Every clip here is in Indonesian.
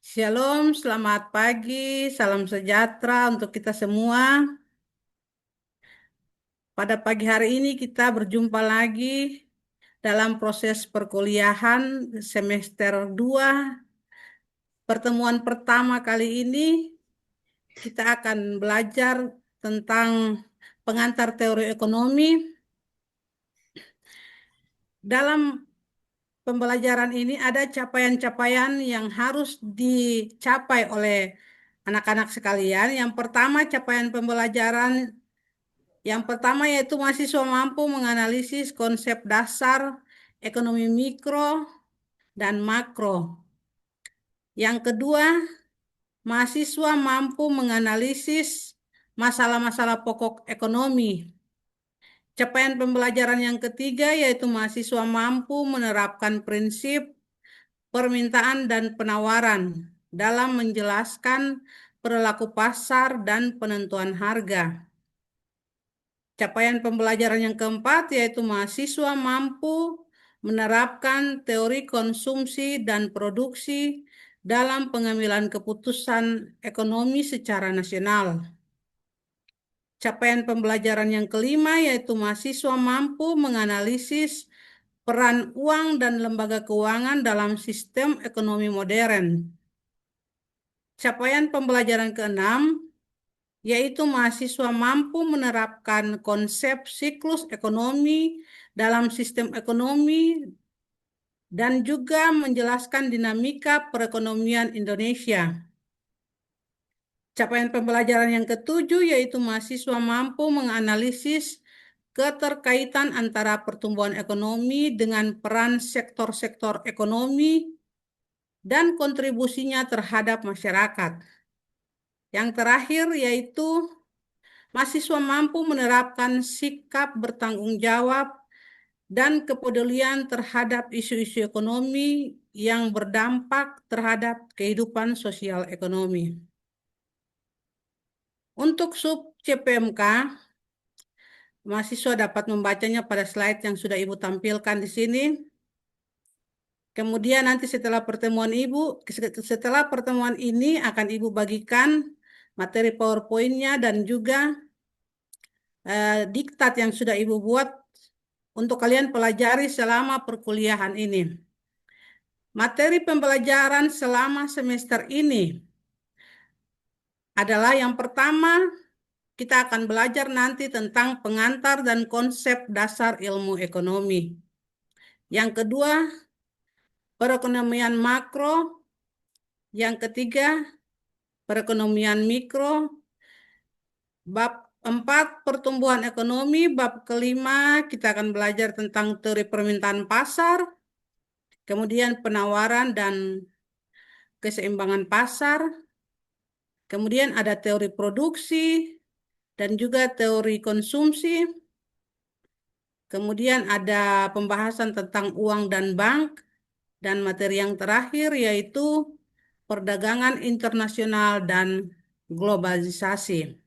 Shalom, selamat pagi, salam sejahtera untuk kita semua. Pada pagi hari ini kita berjumpa lagi dalam proses perkuliahan semester 2. Pertemuan pertama kali ini kita akan belajar tentang pengantar teori ekonomi. Dalam pembelajaran ini ada capaian-capaian yang harus dicapai oleh anak-anak sekalian. Yang pertama, capaian pembelajaran yang pertama yaitu mahasiswa mampu menganalisis konsep dasar ekonomi mikro dan makro. Yang kedua, mahasiswa mampu menganalisis masalah-masalah pokok ekonomi. Capaian pembelajaran yang ketiga yaitu mahasiswa mampu menerapkan prinsip permintaan dan penawaran dalam menjelaskan perilaku pasar dan penentuan harga. Capaian pembelajaran yang keempat yaitu mahasiswa mampu menerapkan teori konsumsi dan produksi dalam pengambilan keputusan ekonomi secara nasional. Capaian pembelajaran yang kelima yaitu mahasiswa mampu menganalisis peran uang dan lembaga keuangan dalam sistem ekonomi modern. Capaian pembelajaran keenam yaitu mahasiswa mampu menerapkan konsep siklus ekonomi dalam sistem ekonomi dan juga menjelaskan dinamika perekonomian Indonesia. Capaian pembelajaran yang ketujuh yaitu mahasiswa mampu menganalisis keterkaitan antara pertumbuhan ekonomi dengan peran sektor-sektor ekonomi dan kontribusinya terhadap masyarakat. Yang terakhir yaitu mahasiswa mampu menerapkan sikap bertanggung jawab dan kepedulian terhadap isu-isu ekonomi yang berdampak terhadap kehidupan sosial ekonomi. Untuk sub CPMK, mahasiswa dapat membacanya pada slide yang sudah Ibu tampilkan di sini. Kemudian nanti setelah pertemuan ini akan Ibu bagikan materi PowerPoint-nya dan juga diktat yang sudah Ibu buat untuk kalian pelajari selama perkuliahan ini. Materi pembelajaran selama semester ini adalah yang pertama, kita akan belajar nanti tentang pengantar dan konsep dasar ilmu ekonomi. Yang kedua, perekonomian makro. Yang ketiga, perekonomian mikro. Bab 4, pertumbuhan ekonomi. Bab kelima, kita akan belajar tentang teori permintaan pasar. Kemudian penawaran dan keseimbangan pasar. Kemudian ada teori produksi dan juga teori konsumsi. Kemudian ada pembahasan tentang uang dan bank. Dan materi yang terakhir yaitu perdagangan internasional dan globalisasi.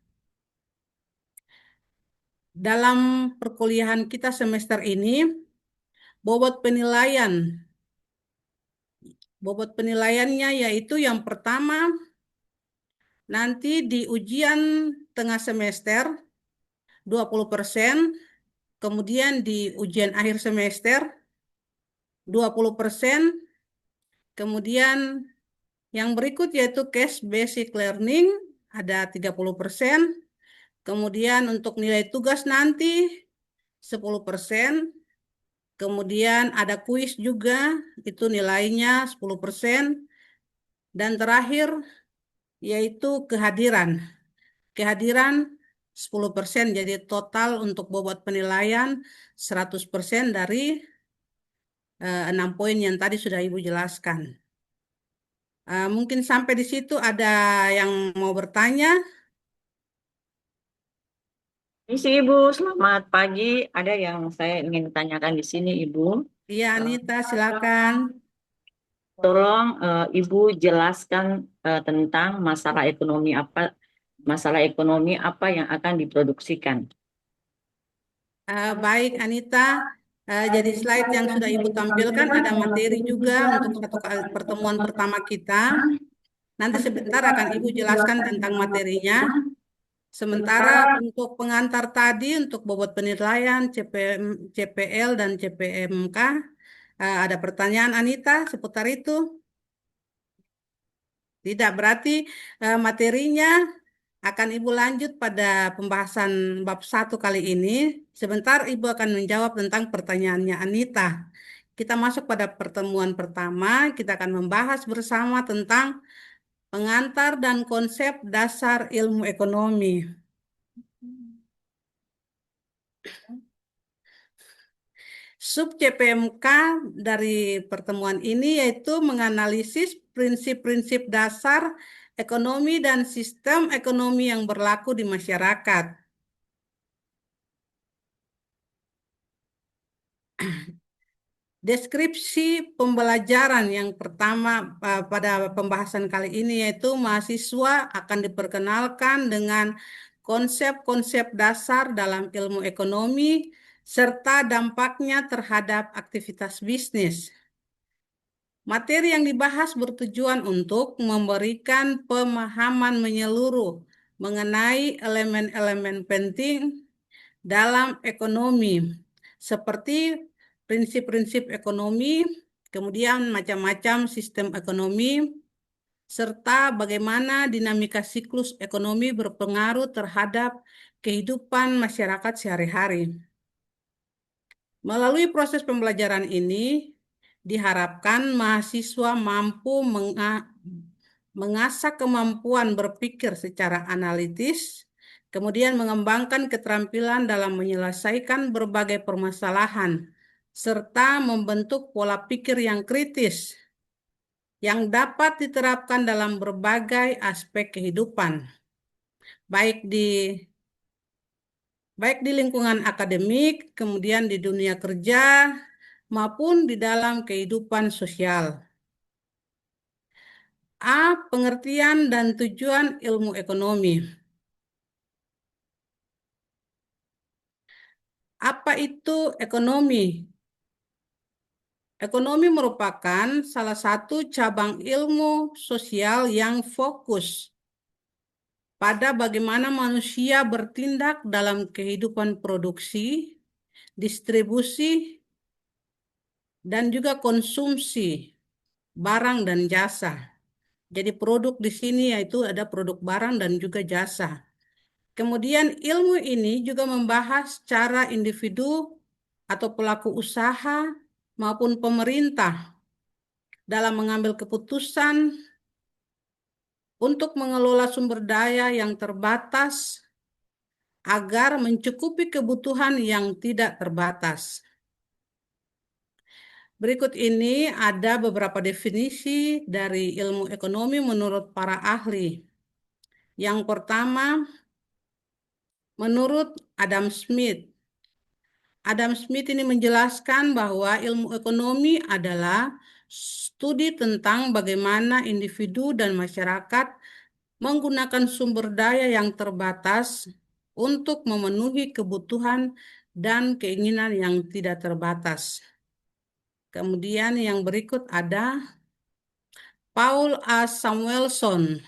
Dalam perkuliahan kita semester ini, bobot penilaiannya yaitu yang pertama, nanti di ujian tengah semester 20%, kemudian di ujian akhir semester 20%, kemudian yang berikut yaitu case basic learning ada 30%, kemudian untuk nilai tugas nanti 10%, kemudian ada kuis juga itu nilainya 10%, dan terakhir yaitu kehadiran. Kehadiran 10%, jadi total untuk bobot penilaian 100% dari 6 poin yang tadi sudah Ibu jelaskan. Mungkin sampai di situ ada yang mau bertanya? Misi Ibu, selamat pagi. Ada yang saya ingin tanyakan di sini, Ibu. Iya, Eh, Anita, silakan. Tolong Ibu jelaskan tentang masalah ekonomi apa yang akan diproduksikan. Baik, Anita. Jadi slide yang sudah Ibu tampilkan ada materi juga untuk satu kali pertemuan pertama kita. Nanti sebentar akan Ibu jelaskan tentang materinya. Sementara untuk pengantar tadi, untuk bobot penilaian CPM, CPL dan CPMK, ada pertanyaan Anita seputar itu? Tidak, berarti materinya akan Ibu lanjut pada pembahasan bab 1 kali ini. Sebentar Ibu akan menjawab tentang pertanyaannya Anita. Kita masuk pada pertemuan pertama, kita akan membahas bersama tentang pengantar dan konsep dasar ilmu ekonomi. Sub CPMK dari pertemuan ini yaitu menganalisis prinsip-prinsip dasar ekonomi dan sistem ekonomi yang berlaku di masyarakat. Deskripsi pembelajaran yang pertama pada pembahasan kali ini yaitu mahasiswa akan diperkenalkan dengan konsep-konsep dasar dalam ilmu ekonomi serta dampaknya terhadap aktivitas bisnis. Materi yang dibahas bertujuan untuk memberikan pemahaman menyeluruh mengenai elemen-elemen penting dalam ekonomi, seperti prinsip-prinsip ekonomi, kemudian macam-macam sistem ekonomi, serta bagaimana dinamika siklus ekonomi berpengaruh terhadap kehidupan masyarakat sehari-hari. Melalui proses pembelajaran ini, diharapkan mahasiswa mampu mengasah kemampuan berpikir secara analitis, kemudian mengembangkan keterampilan dalam menyelesaikan berbagai permasalahan, serta membentuk pola pikir yang kritis yang dapat diterapkan dalam berbagai aspek kehidupan, baik di lingkungan akademik, kemudian di dunia kerja, maupun di dalam kehidupan sosial. A. Pengertian dan tujuan ilmu ekonomi. Apa itu ekonomi? Ekonomi merupakan salah satu cabang ilmu sosial yang fokus pada bagaimana manusia bertindak dalam kehidupan produksi, distribusi, dan juga konsumsi barang dan jasa. Jadi produk di sini yaitu ada produk barang dan juga jasa. Kemudian ilmu ini juga membahas cara individu atau pelaku usaha maupun pemerintah dalam mengambil keputusan untuk mengelola sumber daya yang terbatas agar mencukupi kebutuhan yang tidak terbatas. Berikut ini ada beberapa definisi dari ilmu ekonomi menurut para ahli. Yang pertama, menurut Adam Smith. Adam Smith ini menjelaskan bahwa ilmu ekonomi adalah studi tentang bagaimana individu dan masyarakat menggunakan sumber daya yang terbatas untuk memenuhi kebutuhan dan keinginan yang tidak terbatas. Kemudian yang berikut ada Paul A. Samuelson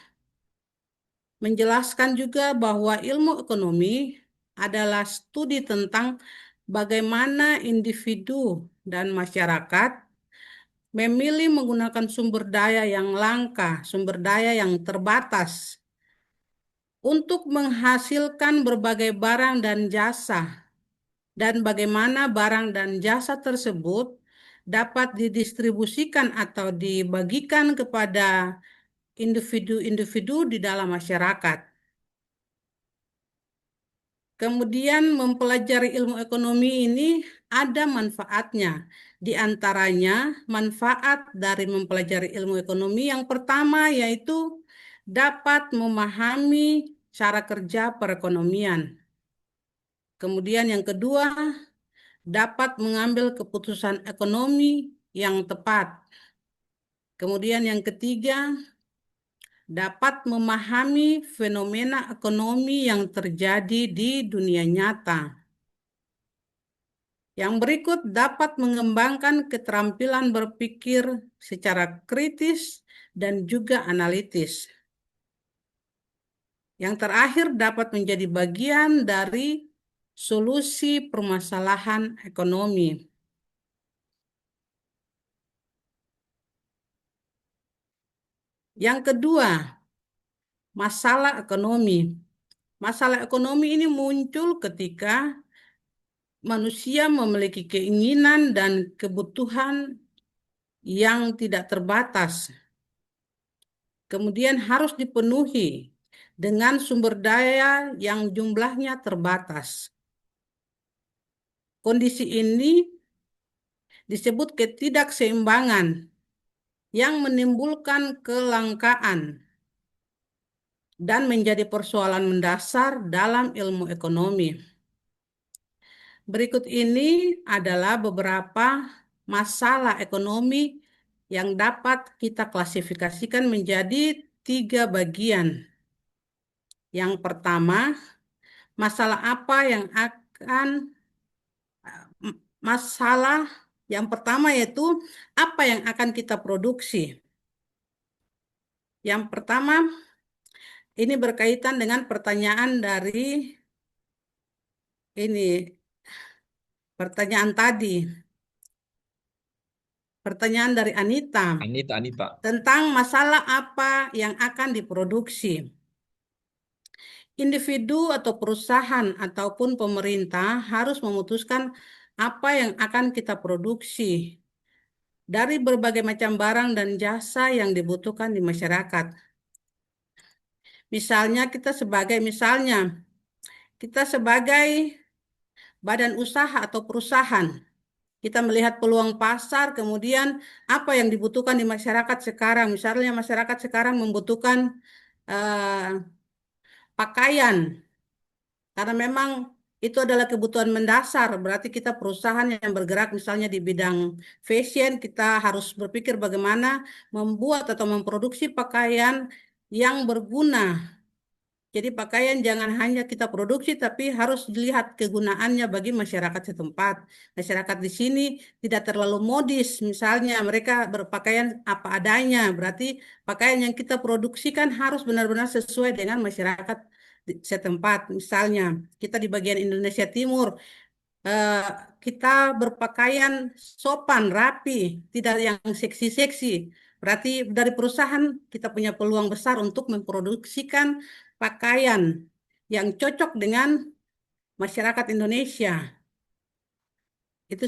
menjelaskan juga bahwa ilmu ekonomi adalah studi tentang bagaimana individu dan masyarakat memilih menggunakan sumber daya yang langka, sumber daya yang terbatas untuk menghasilkan berbagai barang dan jasa, dan bagaimana barang dan jasa tersebut dapat didistribusikan atau dibagikan kepada individu-individu di dalam masyarakat. Kemudian mempelajari ilmu ekonomi ini ada manfaatnya. Di antaranya manfaat dari mempelajari ilmu ekonomi yang pertama yaitu dapat memahami cara kerja perekonomian. Kemudian yang kedua, dapat mengambil keputusan ekonomi yang tepat. Kemudian yang ketiga, dapat memahami fenomena ekonomi yang terjadi di dunia nyata. Yang berikut dapat mengembangkan keterampilan berpikir secara kritis dan juga analitis. Yang terakhir dapat menjadi bagian dari solusi permasalahan ekonomi. Yang kedua, masalah ekonomi. Masalah ekonomi ini muncul ketika manusia memiliki keinginan dan kebutuhan yang tidak terbatas, kemudian harus dipenuhi dengan sumber daya yang jumlahnya terbatas. Kondisi ini disebut ketidakseimbangan yang menimbulkan kelangkaan dan menjadi persoalan mendasar dalam ilmu ekonomi. Berikut ini adalah beberapa masalah ekonomi yang dapat kita klasifikasikan menjadi 3 bagian. Yang pertama, masalah apa yang akan masalah yang pertama yaitu apa yang akan kita produksi. Yang pertama, ini berkaitan dengan pertanyaan dari ini pertanyaan tadi, pertanyaan dari Anita Anita, Anita. tentang masalah apa yang akan diproduksi. Individu atau perusahaan ataupun pemerintah harus memutuskan apa yang akan kita produksi dari berbagai macam barang dan jasa yang dibutuhkan di masyarakat. Kita sebagai badan usaha atau perusahaan, kita melihat peluang pasar, kemudian apa yang dibutuhkan di masyarakat sekarang. Misalnya masyarakat sekarang membutuhkan eh, pakaian, karena memang itu adalah kebutuhan mendasar. Berarti kita perusahaan yang bergerak misalnya di bidang fashion, kita harus berpikir bagaimana membuat atau memproduksi pakaian yang berguna. Jadi pakaian jangan hanya kita produksi, tapi harus dilihat kegunaannya bagi masyarakat setempat. Masyarakat di sini tidak terlalu modis, misalnya mereka berpakaian apa adanya. Berarti pakaian yang kita produksikan harus benar-benar sesuai dengan masyarakat setempat. Misalnya kita di bagian Indonesia Timur, eh, kita berpakaian sopan, rapi, tidak yang seksi-seksi. Berarti dari perusahaan kita punya peluang besar untuk memproduksikan pakaian yang cocok dengan masyarakat Indonesia. Itu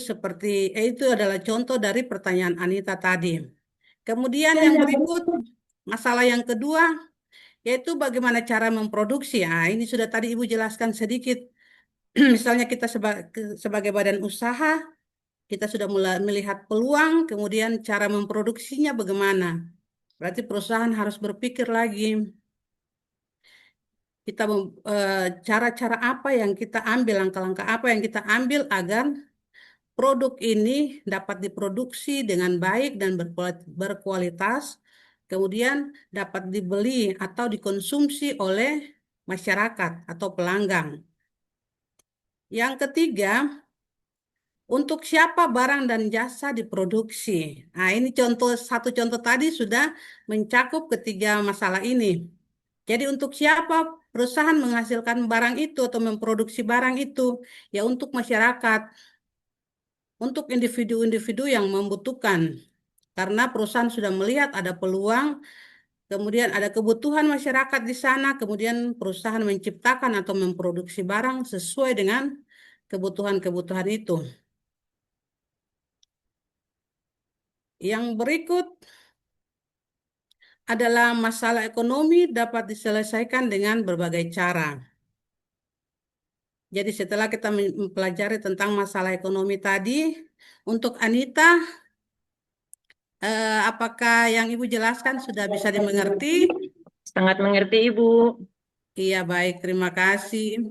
adalah contoh dari pertanyaan Anita tadi. Kemudian yang berikut, masalah yang kedua, yaitu bagaimana cara memproduksi. Ah, ini sudah tadi Ibu jelaskan sedikit. Misalnya kita sebagai badan usaha, kita sudah mulai melihat peluang, kemudian cara memproduksinya bagaimana. Berarti perusahaan harus berpikir lagi, cara-cara apa yang kita ambil, langkah-langkah apa yang kita ambil agar produk ini dapat diproduksi dengan baik dan berkualitas, kemudian dapat dibeli atau dikonsumsi oleh masyarakat atau pelanggan. Yang ketiga, untuk siapa barang dan jasa diproduksi. Nah, ini satu contoh tadi sudah mencakup ketiga masalah ini. Jadi untuk siapa perusahaan menghasilkan barang itu atau memproduksi barang itu? Ya untuk masyarakat, untuk individu-individu yang membutuhkan. Karena perusahaan sudah melihat ada peluang, kemudian ada kebutuhan masyarakat di sana, kemudian perusahaan menciptakan atau memproduksi barang sesuai dengan kebutuhan-kebutuhan itu. Yang berikut adalah masalah ekonomi dapat diselesaikan dengan berbagai cara. Jadi setelah kita mempelajari tentang masalah ekonomi tadi, untuk Anita, apakah yang Ibu jelaskan sudah bisa dimengerti? Sangat mengerti, Ibu. Iya, baik, terima kasih.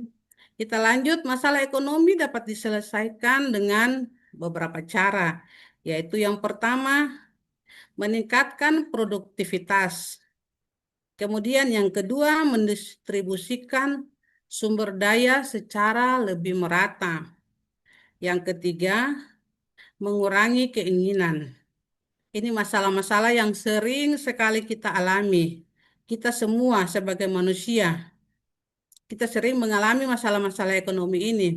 Kita lanjut, masalah ekonomi dapat diselesaikan dengan beberapa cara, yaitu yang pertama, meningkatkan produktivitas. Kemudian yang kedua, mendistribusikan sumber daya secara lebih merata. Yang ketiga, mengurangi keinginan. Ini masalah-masalah yang sering sekali kita alami. Kita semua sebagai manusia, kita sering mengalami masalah-masalah ekonomi ini.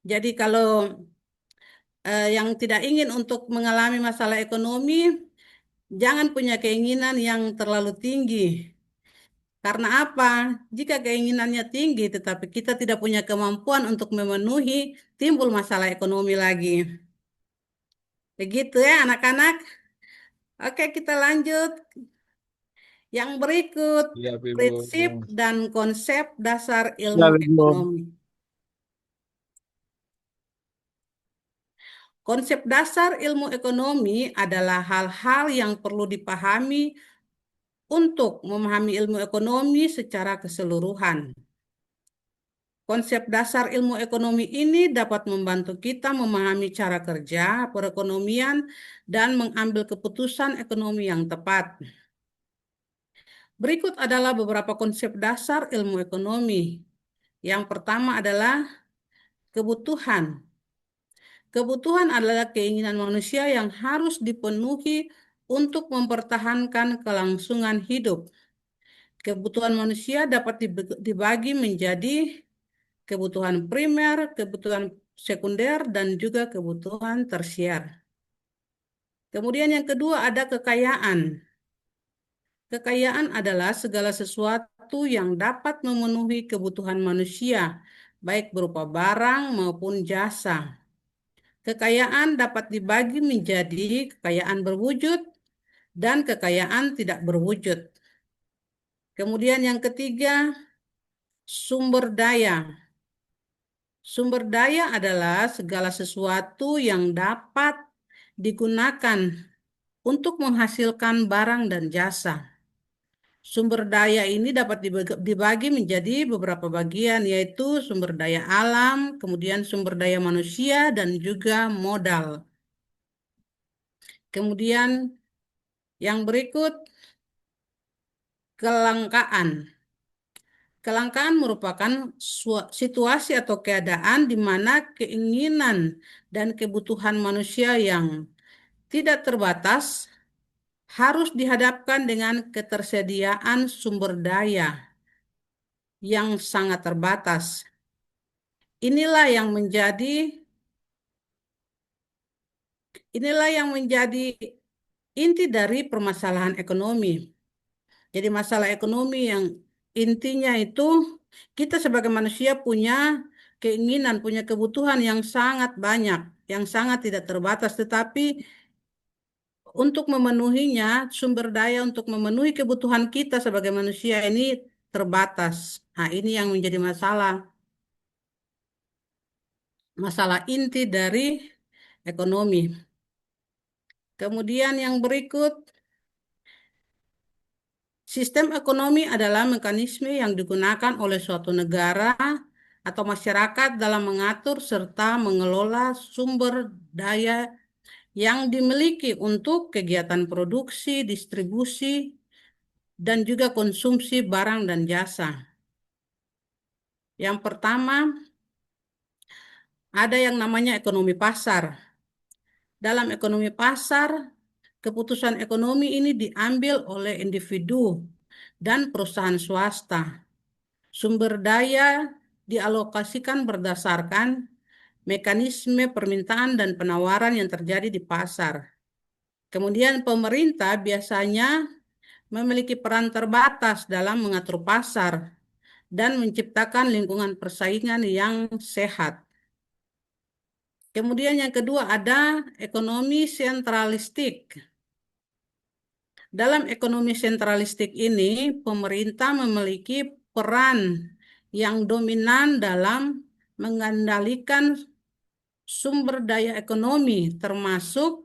Jadi kalau yang tidak ingin untuk mengalami masalah ekonomi, jangan punya keinginan yang terlalu tinggi. Karena apa? Jika keinginannya tinggi, tetapi kita tidak punya kemampuan untuk memenuhi, timbul masalah ekonomi lagi. Begitu ya, anak-anak. Oke, kita lanjut. Yang berikut, Siap, Ibu. prinsip dan konsep dasar ilmu Siap, Ibu. ekonomi. Konsep dasar ilmu ekonomi adalah hal-hal yang perlu dipahami untuk memahami ilmu ekonomi secara keseluruhan. Konsep dasar ilmu ekonomi ini dapat membantu kita memahami cara kerja perekonomian dan mengambil keputusan ekonomi yang tepat. Berikut adalah beberapa konsep dasar ilmu ekonomi. Yang pertama adalah kebutuhan. Kebutuhan adalah keinginan manusia yang harus dipenuhi untuk mempertahankan kelangsungan hidup. Kebutuhan manusia dapat dibagi menjadi kebutuhan primer, kebutuhan sekunder, dan juga kebutuhan tersier. Kemudian yang kedua ada kekayaan. Kekayaan adalah segala sesuatu yang dapat memenuhi kebutuhan manusia, baik berupa barang maupun jasa. Kekayaan dapat dibagi menjadi kekayaan berwujud dan kekayaan tidak berwujud. Kemudian yang ketiga, sumber daya. Sumber daya adalah segala sesuatu yang dapat digunakan untuk menghasilkan barang dan jasa. Sumber daya ini dapat dibagi menjadi beberapa bagian, yaitu sumber daya alam, kemudian sumber daya manusia, dan juga modal. Kemudian yang berikut, kelangkaan. Kelangkaan merupakan situasi atau keadaan di mana keinginan dan kebutuhan manusia yang tidak terbatas harus dihadapkan dengan ketersediaan sumber daya yang sangat terbatas. Inilah yang menjadi inilah yang menjadi inti dari permasalahan ekonomi. Jadi masalah ekonomi yang intinya itu kita sebagai manusia punya keinginan, punya kebutuhan yang sangat banyak, yang sangat tidak terbatas, tetapi untuk memenuhinya, sumber daya untuk memenuhi kebutuhan kita sebagai manusia ini terbatas. Nah, ini yang menjadi masalah. Masalah inti dari ekonomi. Kemudian yang berikut, sistem ekonomi adalah mekanisme yang digunakan oleh suatu negara atau masyarakat dalam mengatur serta mengelola sumber daya yang dimiliki untuk kegiatan produksi, distribusi, dan juga konsumsi barang dan jasa. Yang pertama, ada yang namanya ekonomi pasar. Dalam ekonomi pasar, keputusan ekonomi ini diambil oleh individu dan perusahaan swasta. Sumber daya dialokasikan berdasarkan mekanisme permintaan dan penawaran yang terjadi di pasar. Kemudian pemerintah biasanya memiliki peran terbatas dalam mengatur pasar dan menciptakan lingkungan persaingan yang sehat. Kemudian yang kedua ada ekonomi sentralistik. Dalam ekonomi sentralistik ini, pemerintah memiliki peran yang dominan dalam mengendalikan sumber daya ekonomi, termasuk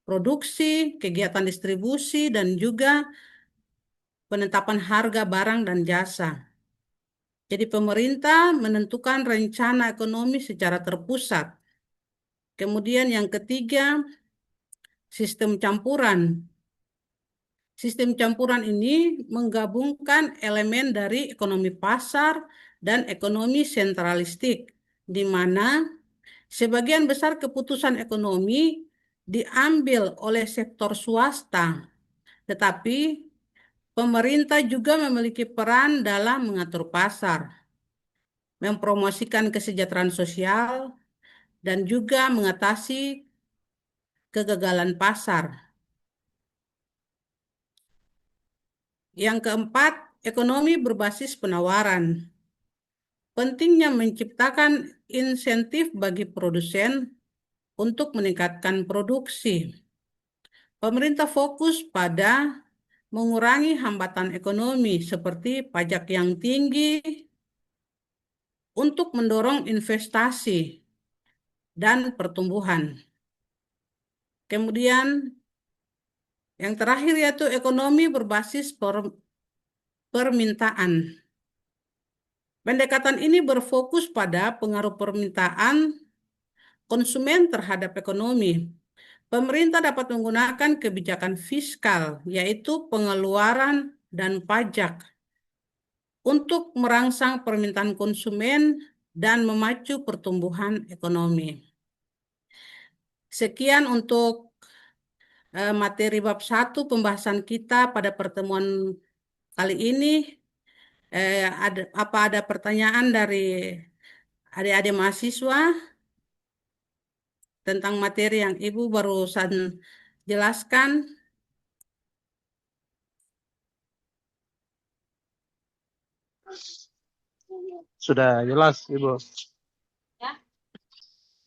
produksi, kegiatan distribusi, dan juga penetapan harga barang dan jasa. Jadi pemerintah menentukan rencana ekonomi secara terpusat. Kemudian yang ketiga, sistem campuran. Sistem campuran ini menggabungkan elemen dari ekonomi pasar dan ekonomi sentralistik. di mana sebagian besar keputusan ekonomi diambil oleh sektor swasta, tetapi pemerintah juga memiliki peran dalam mengatur pasar, mempromosikan kesejahteraan sosial, dan juga mengatasi kegagalan pasar. Yang keempat, ekonomi berbasis penawaran. Pentingnya menciptakan insentif bagi produsen untuk meningkatkan produksi. Pemerintah fokus pada mengurangi hambatan ekonomi seperti pajak yang tinggi untuk mendorong investasi dan pertumbuhan. Kemudian yang terakhir yaitu ekonomi berbasis permintaan. Pendekatan ini berfokus pada pengaruh permintaan konsumen terhadap ekonomi. Pemerintah dapat menggunakan kebijakan fiskal, yaitu pengeluaran dan pajak, untuk merangsang permintaan konsumen dan memacu pertumbuhan ekonomi. Sekian untuk materi bab 1 pembahasan kita pada pertemuan kali ini. Ada pertanyaan dari adik-adik mahasiswa tentang materi yang Ibu barusan jelaskan? Sudah jelas, Ibu.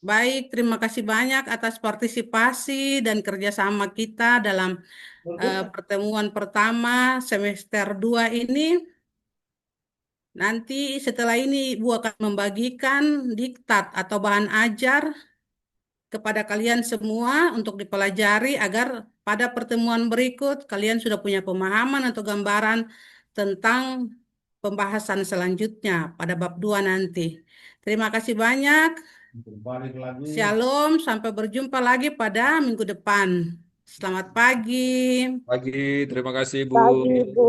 Baik, terima kasih banyak atas partisipasi dan kerjasama kita dalam pertemuan pertama semester 2 ini. Nanti setelah ini Ibu akan membagikan diktat atau bahan ajar kepada kalian semua untuk dipelajari agar pada pertemuan berikut kalian sudah punya pemahaman atau gambaran tentang pembahasan selanjutnya pada bab 2 nanti. Terima kasih banyak. Shalom, sampai berjumpa lagi pada minggu depan. Selamat pagi. Pagi, terima kasih Bu. Pagi, Bu.